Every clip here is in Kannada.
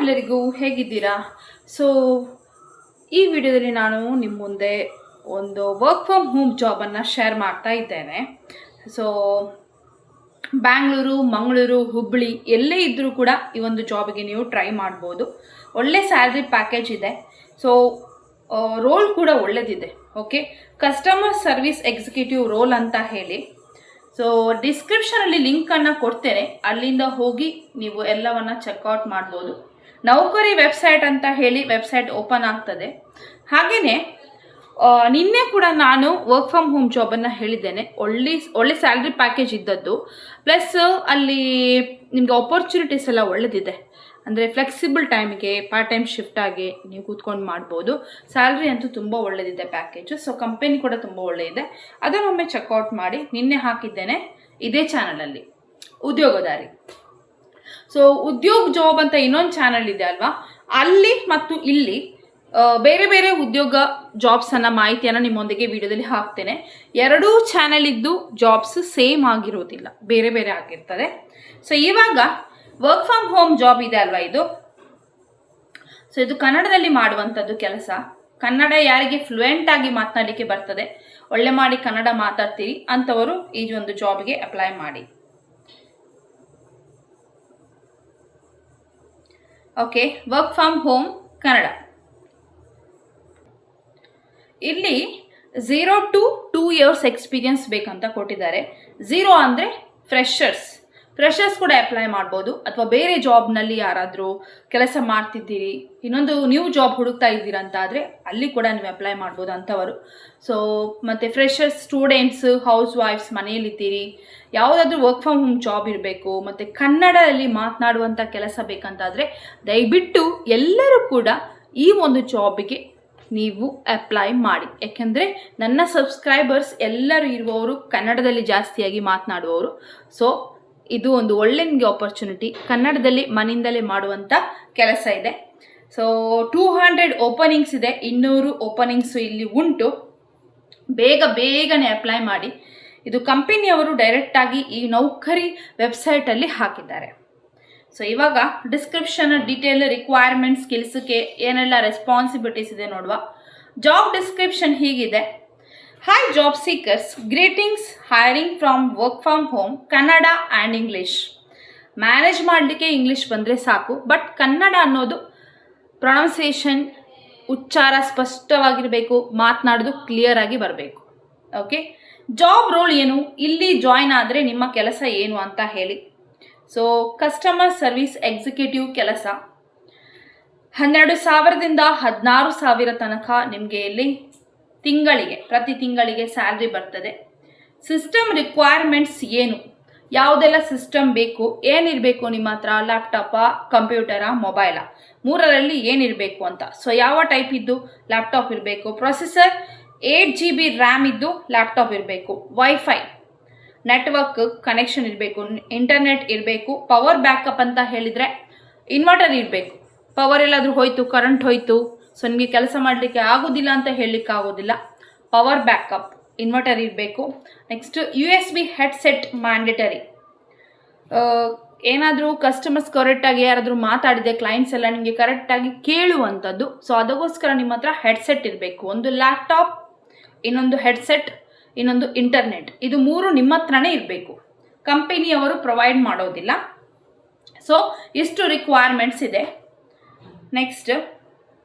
ಎಲ್ಲರಿಗೂ ಹೇಗಿದ್ದೀರಾ? ಸೊ ಈ ವಿಡಿಯೋದಲ್ಲಿ ನಾನು ನಿಮ್ಮ ಮುಂದೆ ಒಂದು ವರ್ಕ್ ಫ್ರಮ್ ಹೋಮ್ ಜಾಬನ್ನು ಶೇರ್ ಮಾಡ್ತಾ ಇದ್ದೇನೆ. ಸೊ ಬ್ಯಾಂಗ್ಳೂರು, ಮಂಗಳೂರು, ಹುಬ್ಬಳ್ಳಿ ಎಲ್ಲೇ ಇದ್ದರೂ ಕೂಡ ಈ ಒಂದು ಜಾಬಿಗೆ ನೀವು ಟ್ರೈ ಮಾಡ್ಬೋದು. ಒಳ್ಳೆ ಸ್ಯಾಲ್ರಿ ಪ್ಯಾಕೇಜ್ ಇದೆ. ಸೊ ರೋಲ್ ಕೂಡ ಒಳ್ಳೆದಿದೆ. Okay, customer service executive role ಅಂತ ಹೇಳಿ. ಸೊ ಡಿಸ್ಕ್ರಿಪ್ಷನಲ್ಲಿ ಲಿಂಕನ್ನು ಕೊಡ್ತೇನೆ, ಅಲ್ಲಿಂದ ಹೋಗಿ ನೀವು ಎಲ್ಲವನ್ನು ಚೆಕ್ಔಟ್ ಮಾಡ್ಬೋದು. ನೌಕರಿ ವೆಬ್ಸೈಟ್ ಅಂತ ಹೇಳಿ ವೆಬ್ಸೈಟ್ ಓಪನ್ ಆಗ್ತದೆ. ಹಾಗೆಯೇ ನಿನ್ನೆ ಕೂಡ ನಾನು ವರ್ಕ್ ಫ್ರಮ್ ಹೋಮ್ ಜಾಬನ್ನು ಹೇಳಿದ್ದೇನೆ. ಒಳ್ಳೆ ಸ್ಯಾಲ್ರಿ ಪ್ಯಾಕೇಜ್ ಇದ್ದದ್ದು, ಪ್ಲಸ್ ಅಲ್ಲಿ ನಿಮಗೆ ಆಪರ್ಚುನಿಟೀಸ್ ಎಲ್ಲ ಒಳ್ಳೆದಿದೆ. ಅಂದರೆ ಫ್ಲೆಕ್ಸಿಬಲ್ ಟೈಮಿಗೆ, ಪಾರ್ಟ್ ಟೈಮ್ ಶಿಫ್ಟ್ ಆಗಿ ನೀವು ಕೂತ್ಕೊಂಡು ಮಾಡ್ಬೋದು. ಸ್ಯಾಲ್ರಿ ಅಂತೂ ತುಂಬ ಒಳ್ಳೆದಿದೆ ಪ್ಯಾಕೇಜು. ಸೊ ಕಂಪನಿ ಕೂಡ ತುಂಬ ಒಳ್ಳೆಯದಿದೆ, ಅದನ್ನೊಮ್ಮೆ ಚೆಕ್ಔಟ್ ಮಾಡಿ. ನಿನ್ನೆ ಹಾಕಿದ್ದೇನೆ ಇದೇ ಚಾನಲಲ್ಲಿ, ಉದ್ಯೋಗದಾರಿ. ಸೊ ಉದ್ಯೋಗ ಜಾಬ್ ಅಂತ ಇನ್ನೊಂದು ಚಾನಲ್ ಇದೆ ಅಲ್ವಾ, ಅಲ್ಲಿ ಮತ್ತು ಇಲ್ಲಿ ಬೇರೆ ಬೇರೆ ಉದ್ಯೋಗ ಜಾಬ್ಸನ್ನು ಮಾಹಿತಿಯನ್ನು ನಿಮ್ಮೊಂದಿಗೆ ವಿಡಿಯೋದಲ್ಲಿ ಹಾಕ್ತೇನೆ. ಎರಡೂ ಚಾನಲಿದ್ದು ಜಾಬ್ಸ್ ಸೇಮ್ ಆಗಿರೋದಿಲ್ಲ, ಬೇರೆ ಬೇರೆ ಆಗಿರ್ತದೆ. ಸೊ ಇವಾಗ ವರ್ಕ್ ಫ್ರಮ್ ಹೋಮ್ ಜಾಬ್ ಇದೆ ಅಲ್ವಾ ಇದು. ಸೊ ಇದು ಕನ್ನಡದಲ್ಲಿ ಮಾಡುವಂಥದ್ದು ಕೆಲಸ. ಕನ್ನಡ ಯಾರಿಗೆ ಫ್ಲೂಯೆಂಟ್ ಆಗಿ ಮಾತನಾಡಲಿಕ್ಕೆ ಬರ್ತದೆ, ಒಳ್ಳೆ ಮಾಡಿ ಕನ್ನಡ ಮಾತಾಡ್ತೀರಿ ಅಂಥವರು ಈ ಒಂದು ಜಾಬ್ಗೆ ಅಪ್ಲೈ ಮಾಡಿ. Okay, work from home Kannada. ಇಲ್ಲಿ 0 to 2 years ಎಕ್ಸ್ಪೀರಿಯನ್ಸ್ ಬೇಕಂತ ಕೊಟ್ಟಿದ್ದಾರೆ. 0 ಅಂದರೆ ಫ್ರೆಷರ್ಸ್ ಕೂಡ ಅಪ್ಲೈ ಮಾಡ್ಬೋದು. ಅಥವಾ ಬೇರೆ ಜಾಬ್ನಲ್ಲಿ ಯಾರಾದರೂ ಕೆಲಸ ಮಾಡ್ತಿದ್ದೀರಿ, ಇನ್ನೊಂದು ನ್ಯೂ ಜಾಬ್ ಹುಡುಕ್ತಾ ಇದ್ದೀರಂತ ಆದರೆ ಅಲ್ಲಿ ಕೂಡ ನೀವು ಅಪ್ಲೈ ಮಾಡ್ಬೋದು ಅಂಥವರು. ಸೊ ಮತ್ತು ಫ್ರೆಷರ್ಸ್, ಸ್ಟೂಡೆಂಟ್ಸ್, ಹೌಸ್ ವೈಫ್ಸ್, ಮನೆಯಲ್ಲಿದ್ದೀರಿ, ಯಾವುದಾದ್ರೂ ವರ್ಕ್ ಫ್ರಮ್ ಹೋಮ್ ಜಾಬ್ ಇರಬೇಕು ಮತ್ತು ಕನ್ನಡದಲ್ಲಿ ಮಾತನಾಡುವಂಥ ಕೆಲಸ ಬೇಕಂತಾದರೆ ದಯವಿಟ್ಟು ಎಲ್ಲರೂ ಕೂಡ ಈ ಒಂದು ಜಾಬಿಗೆ ನೀವು ಅಪ್ಲೈ ಮಾಡಿ. ಯಾಕೆಂದರೆ ನನ್ನ ಸಬ್ಸ್ಕ್ರೈಬರ್ಸ್ ಎಲ್ಲರೂ ಇರುವವರು ಕನ್ನಡದಲ್ಲಿ ಜಾಸ್ತಿಯಾಗಿ ಮಾತನಾಡುವವರು. ಸೊ ಇದು ಒಂದು ಒಳ್ಳೆ ನಿಮಗೆ ಆಪರ್ಚುನಿಟಿ. ಕನ್ನಡದಲ್ಲಿ ಮನೆಯಿಂದಲೇ ಮಾಡುವಂಥ ಕೆಲಸ ಇದೆ. ಸೊ 200 ಓಪನಿಂಗ್ಸ್ ಇದೆ, 200 ಓಪನಿಂಗ್ಸು ಇಲ್ಲಿ ಉಂಟು. ಬೇಗನೆ ಅಪ್ಲೈ ಮಾಡಿ. ಇದು ಕಂಪನಿಯವರು ಡೈರೆಕ್ಟಾಗಿ ಈ ನೌಕರಿ ವೆಬ್ಸೈಟಲ್ಲಿ ಹಾಕಿದ್ದಾರೆ. ಸೊ ಇವಾಗ ಡಿಸ್ಕ್ರಿಪ್ಷನ್ ಡೀಟೇಲ್, ರಿಕ್ವೈರ್ಮೆಂಟ್, ಸ್ಕಿಲ್ಸ್ಗೆ ಏನೆಲ್ಲ ರೆಸ್ಪಾನ್ಸಿಬಿಲಿಟೀಸ್ ಇದೆ ನೋಡುವ. ಜಾಬ್ ಡಿಸ್ಕ್ರಿಪ್ಷನ್ ಹೀಗಿದೆ. Hi job seekers, greetings, hiring from work from home, Kannada and English. Manage ಮಾಡಲಿಕ್ಕೆ ಇಂಗ್ಲೀಷ್ ಬಂದರೆ ಸಾಕು, ಬಟ್ ಕನ್ನಡ ಅನ್ನೋದು ಪ್ರೊನೌನ್ಸಿಯೇಷನ್, ಉಚ್ಚಾರ ಸ್ಪಷ್ಟವಾಗಿರಬೇಕು, ಮಾತನಾಡೋದು ಕ್ಲಿಯರ್ ಆಗಿ ಬರಬೇಕು. ಓಕೆ, ಜಾಬ್ ರೋಲ್ ಏನು, ಇಲ್ಲಿ ಜಾಯ್ನ್ ಆದರೆ ನಿಮ್ಮ ಕೆಲಸ ಏನು ಅಂತ ಹೇಳಿ. ಸೊ ಕಸ್ಟಮರ್ ಸರ್ವಿಸ್ ಎಕ್ಸಿಕ್ಯೂಟಿವ್ ಕೆಲಸ. 12,000ದಿಂದ 16,000 ತನಕ ನಿಮಗೆ ಇಲ್ಲಿ ಪ್ರತಿ ತಿಂಗಳಿಗೆ ಸ್ಯಾಲ್ರಿ ಬರ್ತದೆ. ಸಿಸ್ಟಮ್ ರಿಕ್ವೈರ್ಮೆಂಟ್ಸ್ ಏನು, ಯಾವುದೆಲ್ಲ ಸಿಸ್ಟಮ್ ಬೇಕು, ಏನಿರಬೇಕು ನಿಮ್ಮ ಹತ್ರ, ಲ್ಯಾಪ್ಟಾಪಾ, ಕಂಪ್ಯೂಟರಾ, ಮೊಬೈಲಾ, ಮೂರರಲ್ಲಿ ಏನಿರಬೇಕು ಅಂತ. ಸೊ ಯಾವ ಟೈಪ್ ಇದ್ದು ಲ್ಯಾಪ್ಟಾಪ್ ಇರಬೇಕು, ಪ್ರೊಸೆಸರ್ 8 GB ರ್ಯಾಮ್ ಇದ್ದು ಲ್ಯಾಪ್ಟಾಪ್ ಇರಬೇಕು, ವೈಫೈ ನೆಟ್ವರ್ಕ್ ಕನೆಕ್ಷನ್ ಇರಬೇಕು, ಇಂಟರ್ನೆಟ್ ಇರಬೇಕು, ಪವರ್ ಬ್ಯಾಕಪ್ ಅಂತ ಹೇಳಿದರೆ ಇನ್ವರ್ಟರ್ ಇರಬೇಕು. ಪವರ್ ಎಲ್ಲಾದರೂ ಹೋಯಿತು, ಕರೆಂಟ್ ಹೋಯಿತು, ಸೊ ನಿಮಗೆ ಕೆಲಸ ಮಾಡಲಿಕ್ಕೆ ಆಗೋದಿಲ್ಲ ಅಂತ ಹೇಳಲಿಕ್ಕೆ ಆಗೋದಿಲ್ಲ, ಪವರ್ ಬ್ಯಾಕಪ್, ಇನ್ವರ್ಟರ್ ಇರಬೇಕು. Next USB headset mandatory. ಏನಾದರೂ ಕಸ್ಟಮರ್ಸ್ ಕರೆಕ್ಟಾಗಿ ಯಾರಾದರೂ ಮಾತಾಡಿದೆ, ಕ್ಲೈಂಟ್ಸ್ ಎಲ್ಲ ನಿಮಗೆ ಕರೆಕ್ಟಾಗಿ ಕೇಳುವಂಥದ್ದು. ಸೊ ಅದಕ್ಕೋಸ್ಕರ ನಿಮ್ಮ ಹತ್ರ ಹೆಡ್ಸೆಟ್ ಇರಬೇಕು. ಒಂದು ಲ್ಯಾಪ್ಟಾಪ್, ಇನ್ನೊಂದು ಹೆಡ್ಸೆಟ್, ಇನ್ನೊಂದು ಇಂಟರ್ನೆಟ್, ಇದು 3 ನಿಮ್ಮ ಹತ್ರನೇ ಇರಬೇಕು. ಕಂಪನಿಯವರು ಪ್ರೊವೈಡ್ ಮಾಡೋದಿಲ್ಲ. ಸೊ ಇಷ್ಟು ರಿಕ್ವೈರ್ಮೆಂಟ್ಸ್ ಇದೆ. ನೆಕ್ಸ್ಟ್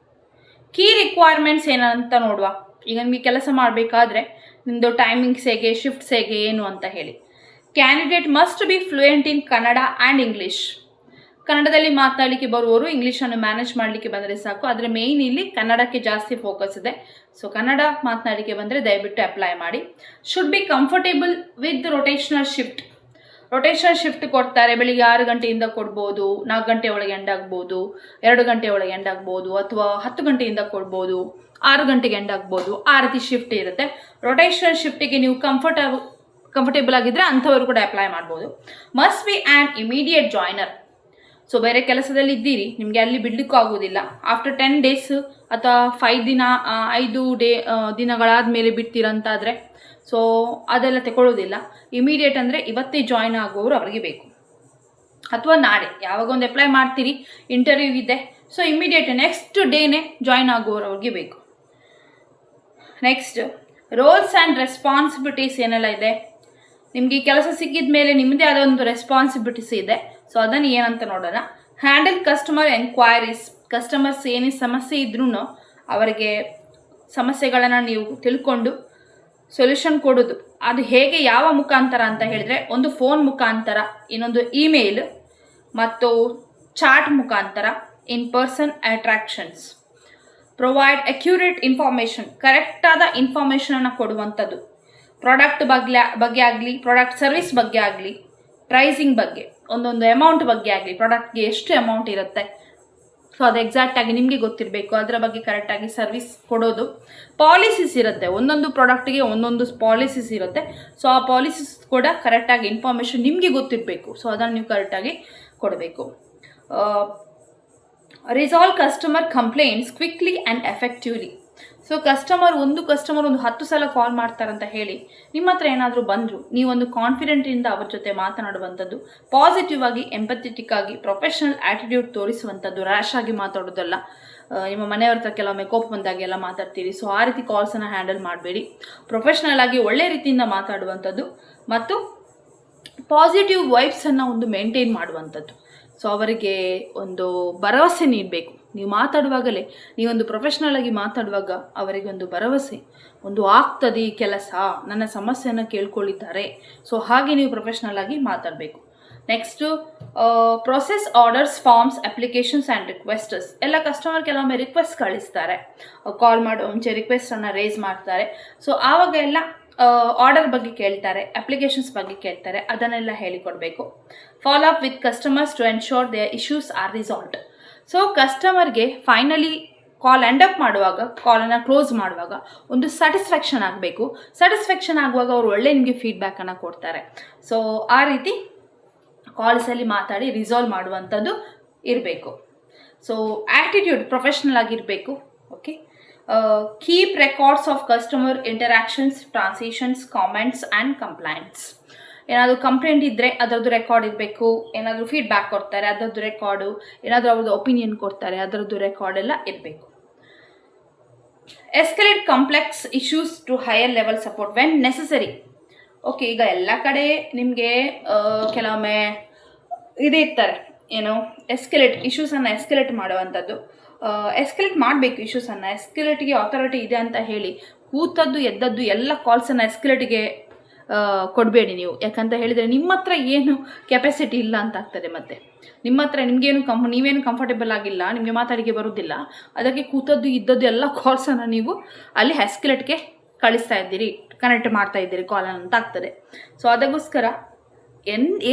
ಕೀ ರಿಕ್ವೈರ್ಮೆಂಟ್ಸ್ ಏನಂತ ನೋಡುವ. ಈಗ ನಿಮಗೆ ಕೆಲಸ ಮಾಡಬೇಕಾದ್ರೆ ನಿಮ್ಮದು ಟೈಮಿಂಗ್ಸ್ ಹೇಗೆ, ಶಿಫ್ಟ್ಸ್ ಹೇಗೆ, ಏನು ಅಂತ ಹೇಳಿ. Candidate must be fluent in Kannada and English. ಕನ್ನಡದಲ್ಲಿ ಮಾತನಾಡಲಿಕ್ಕೆ ಬರುವವರು ಇಂಗ್ಲೀಷನ್ನು ಮ್ಯಾನೇಜ್ ಮಾಡಲಿಕ್ಕೆ ಬಂದರೆ ಸಾಕು. ಆದರೆ ಮೇಯ್ನ್ ಇಲ್ಲಿ ಕನ್ನಡಕ್ಕೆ ಜಾಸ್ತಿ ಫೋಕಸ್ ಇದೆ. ಸೊ ಕನ್ನಡ ಮಾತನಾಡಲಿಕ್ಕೆ ಬಂದರೆ ದಯವಿಟ್ಟು ಅಪ್ಲೈ ಮಾಡಿ. Should be comfortable with rotational shift ಕೊಡ್ತಾರೆ. ಬೆಳಿಗ್ಗೆ 6 ಗಂಟೆಯಿಂದ ಕೊಡ್ಬೋದು, 4 ಗಂಟೆ ಒಳಗೆ ಎಂಡ್ ಆಗ್ಬೋದು, 2 ಗಂಟೆ ಒಳಗೆ ಎಂಡ್ ಆಗ್ಬೋದು, ಅಥವಾ 10 ಗಂಟೆಯಿಂದ ಕೊಡ್ಬೋದು, 6 ಗಂಟೆಗೆ ಎಂಡ್ ಆಗ್ಬೋದು. ಆ ರೀತಿ ಶಿಫ್ಟ್ ಇರುತ್ತೆ. ರೊಟೇಷನಲ್ ಶಿಫ್ಟಿಗೆ ನೀವು ಕಂಫರ್ಟೇಬಲ್ ಆಗಿದ್ದರೆ ಅಂಥವರು ಕೂಡ ಅಪ್ಲೈ ಮಾಡ್ಬೋದು. Must be an immediate joiner. So ಬೇರೆ ಕೆಲಸದಲ್ಲಿ ಇದ್ದೀರಿ, ನಿಮಗೆ ಅಲ್ಲಿ ಬಿಡಲಿಕ್ಕೂ ಆಗೋದಿಲ್ಲ. ಆಫ್ಟರ್ 10 days ಅಥವಾ 5 ದಿನಗಳಾದ ಮೇಲೆ ಬಿಡ್ತೀರಂತಾದರೆ ಸೊ ಅದೆಲ್ಲ ತಗೊಳ್ಳೋದಿಲ್ಲ. ಇಮಿಡಿಯೇಟ್ ಅಂದರೆ ಇವತ್ತೇ ಜಾಯ್ನ್ ಆಗುವವರು ಅವರಿಗೆ ಬೇಕು. ಅಥವಾ ನಾಳೆ ಯಾವಾಗ ಒಂದು ಅಪ್ಲೈ ಮಾಡ್ತೀರಿ, ಇಂಟರ್ವ್ಯೂ ಇದೆ, ಸೊ ಇಮಿಡಿಯೇಟ್ ನೆಕ್ಸ್ಟ್ ಡೇನೇ ಜಾಯ್ನ್ ಆಗುವವ್ರಿಗೆ ಬೇಕು. ನೆಕ್ಸ್ಟ್ ರೋಲ್ಸ್ ಆ್ಯಂಡ್ ರೆಸ್ಪಾನ್ಸಿಬಿಲಿಟೀಸ್ ಏನೆಲ್ಲ ಇದೆ, ನಿಮಗೆ ಈ ಕೆಲಸ ಸಿಕ್ಕಿದ ಮೇಲೆ ನಿಮ್ಮದೇ ಆದ ಒಂದು ರೆಸ್ಪಾನ್ಸಿಬಿಲಿಟೀಸ್ ಇದೆ. ಸೊ ಅದನ್ನು ಏನಂತ ನೋಡೋಣ. ಹ್ಯಾಂಡಲ್ ಕಸ್ಟಮರ್ ಎನ್ಕ್ವೈರೀಸ್, ಕಸ್ಟಮರ್ಸ್ ಏನೇ ಸಮಸ್ಯೆ ಇದ್ರೂ ಅವರಿಗೆ ಸಮಸ್ಯೆಗಳನ್ನು ನೀವು ತಿಳ್ಕೊಂಡು ಸೊಲ್ಯೂಷನ್ ಕೊಡೋದು. ಅದು ಹೇಗೆ, ಯಾವ ಮುಖಾಂತರ ಅಂತ ಹೇಳಿದರೆ, ಒಂದು ಫೋನ್ ಮುಖಾಂತರ, ಇನ್ನೊಂದು ಇಮೇಲ್ ಮತ್ತು ಚಾಟ್ ಮುಖಾಂತರ, in person attractions. Provide accurate information, ಕರೆಕ್ಟಾದ ಇನ್ಫಾರ್ಮೇಷನನ್ನು ಕೊಡುವಂಥದ್ದು. ಪ್ರಾಡಕ್ಟ್ ಬಗ್ಗೆ ಆಗಲಿ, ಪ್ರಾಡಕ್ಟ್ ಸರ್ವಿಸ್ ಬಗ್ಗೆ ಆಗಲಿ, ಪ್ರೈಸಿಂಗ್ ಬಗ್ಗೆ, ಒಂದೊಂದು ಅಮೌಂಟ್ ಬಗ್ಗೆ ಆಗಲಿ, ಪ್ರಾಡಕ್ಟ್ಗೆ ಎಷ್ಟು ಅಮೌಂಟ್ ಇರುತ್ತೆ ಸೊ ಅದು ಎಕ್ಸಾಕ್ಟಾಗಿ ನಿಮಗೆ ಗೊತ್ತಿರಬೇಕು, ಅದರ ಬಗ್ಗೆ ಕರೆಕ್ಟಾಗಿ ಸರ್ವಿಸ್ ಕೊಡೋದು. ಪಾಲಿಸೀಸ್ ಇರುತ್ತೆ, ಒಂದೊಂದು ಪ್ರಾಡಕ್ಟಿಗೆ ಒಂದೊಂದು ಪಾಲಿಸೀಸ್ ಇರುತ್ತೆ. ಸೊ ಆ ಪಾಲಿಸೀಸ್ ಕೂಡ ಕರೆಕ್ಟಾಗಿ ಇನ್ಫಾರ್ಮೇಷನ್ ನಿಮಗೆ ಗೊತ್ತಿರಬೇಕು. ಸೊ ಅದನ್ನು ನೀವು ಕರೆಕ್ಟಾಗಿ ಕೊಡಬೇಕು. Resolve customer complaints quickly and effectively. So ಒಂದು ಕಸ್ಟಮರ್ 10 ಸಲ ಕಾಲ್ ಮಾಡ್ತಾರಂತ ಹೇಳಿ ನಿಮ್ಮ ಹತ್ರ ಏನಾದರೂ ಬಂದರು, ನೀವೊಂದು ಕಾನ್ಫಿಡೆಂಟಿಂದ ಅವ್ರ ಜೊತೆ ಮಾತನಾಡುವಂಥದ್ದು, ಪಾಸಿಟಿವ್ ಆಗಿ, ಎಂಪಥೆಟಿಕ್ ಆಗಿ, ಪ್ರೊಫೆಷನಲ್ ಆ್ಯಟಿಟ್ಯೂಡ್ ತೋರಿಸುವಂಥದ್ದು, ರ್ಯಾಶ್ ಆಗಿ ಮಾತಾಡೋದಲ್ಲ. ನಿಮ್ಮ ಮನೆಯವ್ರ ಹತ್ರ ಕೆಲವೊಮ್ಮೆ ಕೋಪ ಬಂದಾಗೆಲ್ಲ ಮಾತಾಡ್ತೀರಿ, ಸೊ ಆ ರೀತಿ ಕಾಲ್ಸನ್ನು ಹ್ಯಾಂಡಲ್ ಮಾಡಬೇಡಿ. ಪ್ರೊಫೆಷ್ನಲ್ ಆಗಿ ಒಳ್ಳೆ ರೀತಿಯಿಂದ ಮಾತಾಡುವಂಥದ್ದು ಮತ್ತು ಪಾಸಿಟಿವ್ ವೈಬ್ಸನ್ನು ಒಂದು ಮೇಂಟೈನ್ ಮಾಡುವಂಥದ್ದು. ಸೊ ಅವರಿಗೆ ಒಂದು ಭರವಸೆ ನೀಡಬೇಕು. ನೀವು ಮಾತಾಡುವಾಗಲೇ, ನೀವೊಂದು ಪ್ರೊಫೆಷ್ನಲ್ ಆಗಿ ಮಾತಾಡುವಾಗ ಅವರಿಗೆ ಒಂದು ಭರವಸೆ, ಒಂದು ಆಗ್ತದೆ ಈ ಕೆಲಸ, ನನ್ನ ಸಮಸ್ಯೆಯನ್ನು ಕೇಳ್ಕೊಳ್ಳಿದ್ದಾರೆ. ಸೊ ಹಾಗೆ ನೀವು ಪ್ರೊಫೆಷ್ನಲ್ ಆಗಿ ಮಾತಾಡಬೇಕು. Next process orders, forms, applications and requests. ಎಲ್ಲ ಕಸ್ಟಮರ್ ಕೆಲವೊಮ್ಮೆ ರಿಕ್ವೆಸ್ಟ್ ಕಳಿಸ್ತಾರೆ, ಕಾಲ್ ಮಾಡೋ ಮುಂಚೆ ರಿಕ್ವೆಸ್ಟನ್ನು ರೇಸ್ ಮಾಡ್ತಾರೆ. ಸೊ ಆವಾಗ ಎಲ್ಲ ಆರ್ಡರ್ ಬಗ್ಗೆ ಕೇಳ್ತಾರೆ, ಅಪ್ಲಿಕೇಶನ್ಸ್ ಬಗ್ಗೆ ಕೇಳ್ತಾರೆ, ಅದನ್ನೆಲ್ಲ ಹೇಳಿಕೊಡಬೇಕು. Follow up with customers to ensure their issues are resolved. So ಕಸ್ಟಮರ್ಗೆ ಫೈನಲಿ ಕಾಲ್ ಎಂಡ್ ಅಪ್ ಮಾಡುವಾಗ, ಕಾಲನ್ನು ಕ್ಲೋಸ್ ಮಾಡುವಾಗ ಒಂದು ಸ್ಯಾಟಿಸ್ಫ್ಯಾಕ್ಷನ್ ಆಗಬೇಕು. ಸ್ಯಾಟಿಸ್ಫ್ಯಾಕ್ಷನ್ ಆಗುವಾಗ ಅವರು ಒಳ್ಳೆ ನಿಮಗೆ ಫೀಡ್ಬ್ಯಾಕನ್ನು ಕೊಡ್ತಾರೆ. ಸೊ ಆ ರೀತಿ ಕಾಲ್ಸಲ್ಲಿ ಮಾತಾಡಿ ರಿಸಾಲ್ವ್ ಮಾಡುವಂಥದ್ದು ಇರಬೇಕು. ಸೊ ಆ್ಯಟಿಟ್ಯೂಡ್ ಪ್ರೊಫೆಷ್ನಲ್ ಆಗಿರಬೇಕು. Okay. Keep records of customer interactions, transactions, comments and complaints. ಏನಾದರೂ ಕಂಪ್ಲೇಂಟ್ ಇದ್ದರೆ ಅದರದ್ದು ರೆಕಾರ್ಡ್ ಇರಬೇಕು. ಏನಾದರೂ ಫೀಡ್ಬ್ಯಾಕ್ ಕೊಡ್ತಾರೆ ಅದರದ್ದು ರೆಕಾರ್ಡು, ಏನಾದರೂ ಅವ್ರದ್ದು ಒಪಿನಿಯನ್ ಕೊಡ್ತಾರೆ ಅದರದ್ದು ರೆಕಾರ್ಡ್ ಎಲ್ಲ ಇರಬೇಕು. Escalate complex issues to higher level support when necessary. Okay, ಈಗ ಎಲ್ಲ ಕಡೆ ನಿಮಗೆ ಕೆಲವೊಮ್ಮೆ ಇದೇ ಇರ್ತಾರೆ, ಏನು ಇಶ್ಯೂಸನ್ನು ಎಸ್ಕಲೇಟ್ ಮಾಡುವಂಥದ್ದು. ಎಸ್ಕಲೇಟ್ ಮಾಡಬೇಕು ಇಶ್ಯೂಸನ್ನು. ಎಸ್ಕಲೇಟ್ಗೆ ಅಥಾರಿಟಿ ಇದೆ ಅಂತ ಹೇಳಿ ಕೂತದ್ದು ಎದ್ದದ್ದು ಎಲ್ಲ ಕಾಲ್ಸನ್ನು ಎಸ್ಕಲೇಟ್ಗೆ ಕೊಡಬೇಡಿ ನೀವು. ಯಾಕಂತ ಹೇಳಿದರೆ ನಿಮ್ಮ ಹತ್ರ ಏನು ಕೆಪಾಸಿಟಿ ಇಲ್ಲ ಅಂತ ಆಗ್ತದೆ. ಮತ್ತು ನಿಮ್ಮ ಹತ್ರ ನೀವೇನು ಕಂಫರ್ಟೇಬಲ್ ಆಗಿಲ್ಲ, ನಿಮಗೆ ಮಾತಾಡಿಗೆ ಬರೋದಿಲ್ಲ, ಅದಕ್ಕೆ ಕೂತದ್ದು ಇದ್ದದ್ದು ಎಲ್ಲ ಕಾಲ್ಸನ್ನು ನೀವು ಅಲ್ಲಿ ಎಸ್ಕಲೇಟ್ಗೆ ಕಳಿಸ್ತಾ ಇದ್ದೀರಿ, ಕನೆಕ್ಟ್ ಮಾಡ್ತಾ ಇದ್ದೀರಿ ಕಾಲನ್ನು ಅಂತ ಆಗ್ತದೆ. ಸೊ ಅದಕ್ಕೋಸ್ಕರ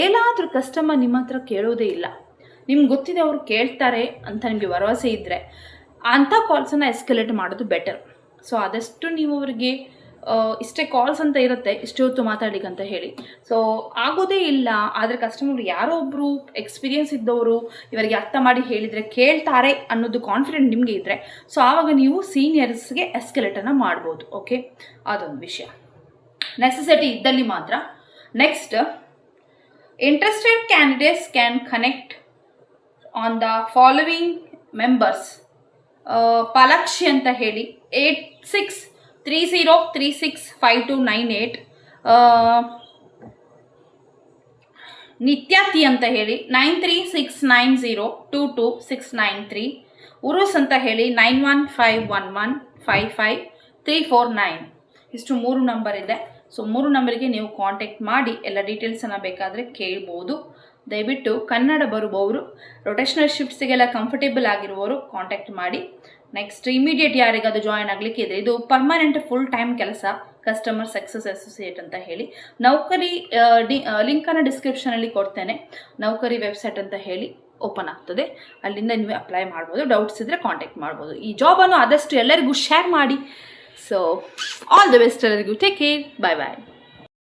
ಏನಾದರೂ ಕಸ್ಟಮರ್ ನಿಮ್ಮ ಹತ್ರ ಕೇಳೋದೇ ಇಲ್ಲ, ನಿಮ್ಗೆ ಗೊತ್ತಿದೆ ಅವರು ಕೇಳ್ತಾರೆ ಅಂತ ನಿಮಗೆ ಭರವಸೆ ಇದ್ದರೆ ಅಂಥ ಕಾಲ್ಸನ್ನು ಎಸ್ಕಲೇಟ್ ಮಾಡೋದು ಬೆಟರ್. ಸೊ ಆದಷ್ಟು ನೀವು ಅವರಿಗೆ ಇಷ್ಟೇ ಕಾಲ್ಸ್ ಅಂತ ಇರುತ್ತೆ, ಇಷ್ಟೇ ಹೊತ್ತು ಮಾತಾಡ್ಲಿಕ್ಕೆ ಅಂತ ಹೇಳಿ. ಸೊ ಆಗೋದೇ ಇಲ್ಲ, ಆದರೆ ಕಸ್ಟಮರ್ ಯಾರೋ ಒಬ್ಬರು ಎಕ್ಸ್ಪೀರಿಯನ್ಸ್ ಇದ್ದವರು ಇವರಿಗೆ ಅರ್ಥ ಮಾಡಿ ಹೇಳಿದರೆ ಕೇಳ್ತಾರೆ ಅನ್ನೋದು ಕಾನ್ಫಿಡೆಂಟ್ ನಿಮಗೆ ಇದ್ದರೆ, ಸೊ ಆವಾಗ ನೀವು ಸೀನಿಯರ್ಸ್ಗೆ ಎಸ್ಕಲೇಟನ್ನು ಮಾಡ್ಬೋದು. ಓಕೆ, ಅದೊಂದು ವಿಷಯ, ನೆಸೆಸಿಟಿ ಇದ್ದಲ್ಲಿ ಮಾತ್ರ. Next, interested candidates can connect on the following members. Palakshi ಅಂತ ಹೇಳಿ 8630365298, ನಿತ್ಯಾತಿ ಅಂತ ಹೇಳಿ 9369022693, ಉರುಸ್ ಅಂತ ಹೇಳಿ 9151155349. ಇಷ್ಟು 3 ನಂಬರ್ ಇದೆ. ಸೊ 3 ನಂಬರಿಗೆ ನೀವು ಕಾಂಟ್ಯಾಕ್ಟ್ ಮಾಡಿ ಎಲ್ಲ ಡೀಟೇಲ್ಸನ್ನು ಬೇಕಾದರೆ ಕೇಳ್ಬೋದು. ದಯವಿಟ್ಟು ಕನ್ನಡ ಬರುವವರು, ರೊಟೇಷನಲ್ ಶಿಫ್ಟ್ಸಿಗೆಲ್ಲ ಕಂಫರ್ಟೇಬಲ್ ಆಗಿರುವವರು ಕಾಂಟ್ಯಾಕ್ಟ್ ಮಾಡಿ. ನೆಕ್ಸ್ಟ್, ಇಮಿಡಿಯೇಟ್ ಯಾರಿಗಾದ್ರು ಜಾಯ್ನ್ ಆಗಲಿಕ್ಕೆ ಇದೆ, ಇದು ಪರ್ಮನೆಂಟ್ ಫುಲ್ ಟೈಮ್ ಕೆಲಸ, ಕಸ್ಟಮರ್ ಸಕ್ಸಸ್ ಅಸೋಸಿಯೇಟ್ ಅಂತ ಹೇಳಿ. ನೌಕರಿ ಲಿಂಕನ್ನು ಡಿಸ್ಕ್ರಿಪ್ಷನಲ್ಲಿ ಕೊಡ್ತೇನೆ. ನೌಕರಿ ವೆಬ್ಸೈಟ್ ಅಂತ ಹೇಳಿ ಓಪನ್ ಆಗ್ತದೆ, ಅಲ್ಲಿಂದ ನೀವು ಅಪ್ಲೈ ಮಾಡ್ಬೋದು. ಡೌಟ್ಸ್ ಇದ್ದರೆ ಕಾಂಟ್ಯಾಕ್ಟ್ ಮಾಡ್ಬೋದು. ಈ ಜಾಬನ್ನು ಆದಷ್ಟು ಎಲ್ಲರಿಗೂ ಶೇರ್ ಮಾಡಿ. ಸೊ ಆಲ್ ದ ಬೆಸ್ಟ್ ಎಲ್ಲರಿಗೂ. ಟೇಕ್ ಕೇರ್, ಬಾಯ್ ಬಾಯ್.